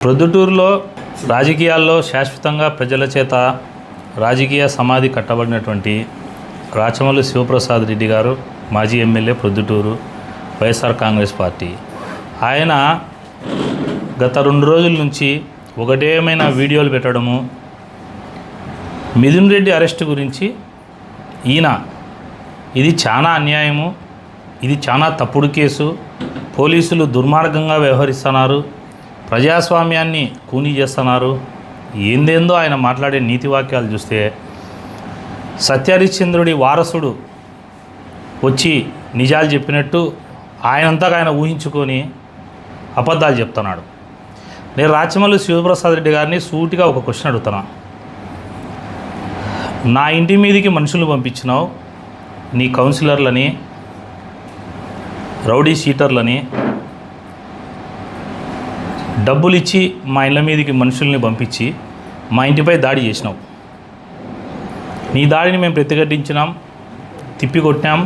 ప్రొద్దుటూరులో రాజకీయాల్లో శాశ్వతంగా ప్రజల చేత రాజకీయ సమాధి కట్టబడినటువంటి రాచమల్లు శివప్రసాద్ రెడ్డి గారు, మాజీ ఎమ్మెల్యే ప్రొద్దుటూరు, వైఎస్ఆర్ కాంగ్రెస్ పార్టీ. ఆయన గత 2 రోజుల నుంచి ఒకటేమైనా వీడియోలు పెట్టడము, మిథున్ రెడ్డి అరెస్టు గురించి ఇది చాలా అన్యాయము, ఇది చాలా తప్పుడు కేసు, పోలీసులు దుర్మార్గంగా వ్యవహరిస్తున్నారు, ప్రజాస్వామ్యాన్ని కూనీ చేస్తున్నారు, ఏందేందో ఆయన మాట్లాడే నీతి వాక్యాలు చూస్తే సత్యహరిశ్చంద్రుడి వారసుడు వచ్చి నిజాలు చెప్పినట్టు ఆయనంతగా ఆయన ఊహించుకొని అబద్ధాలు చెప్తున్నాడు. నేను రాచమల్లు శివప్రసాద్ రెడ్డి గారిని సూటిగా ఒక క్వశ్చన్ అడుగుతున్నా. నా ఇంటి మీదకి మనుషులు పంపించినావు, నీ కౌన్సిలర్లని, రౌడీ షీటర్లని డబ్బులు ఇచ్చి మా ఇళ్ళ మీదకి మనుషుల్ని పంపించి మా ఇంటిపై దాడి చేసినావు. నీ దాడిని మేము ప్రతిఘటించినాం, తిప్పికొట్టినాం.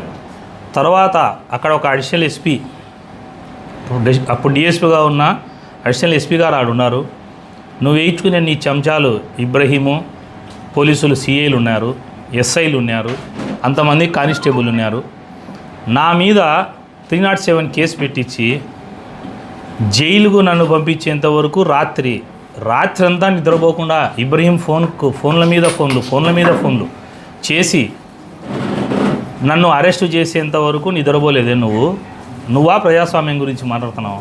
తర్వాత అక్కడ ఒక అడిషనల్ ఎస్పీ, అప్పుడు డిఎస్పీగా ఉన్న అడిషనల్ ఎస్పీ గారు ఆడున్నారు. నువ్వు వేయించుకునే నీ చెంచాలు ఇబ్రహీము, పోలీసులు సిఐలు ఉన్నారు, ఎస్ఐలు ఉన్నారు, అంతమంది కానిస్టేబుల్ ఉన్నారు. నా మీద 307 కేసు పెట్టించి జైలుకు నన్ను పంపించేంత వరకు రాత్రి అంతా నిద్రపోకుండా ఇబ్రహీం ఫోన్ల మీద ఫోన్లు చేసి నన్ను అరెస్టు చేసేంత వరకు నిద్రపోలేదే నువ్వా ప్రజాస్వామ్యం గురించి మాట్లాడుతున్నావు?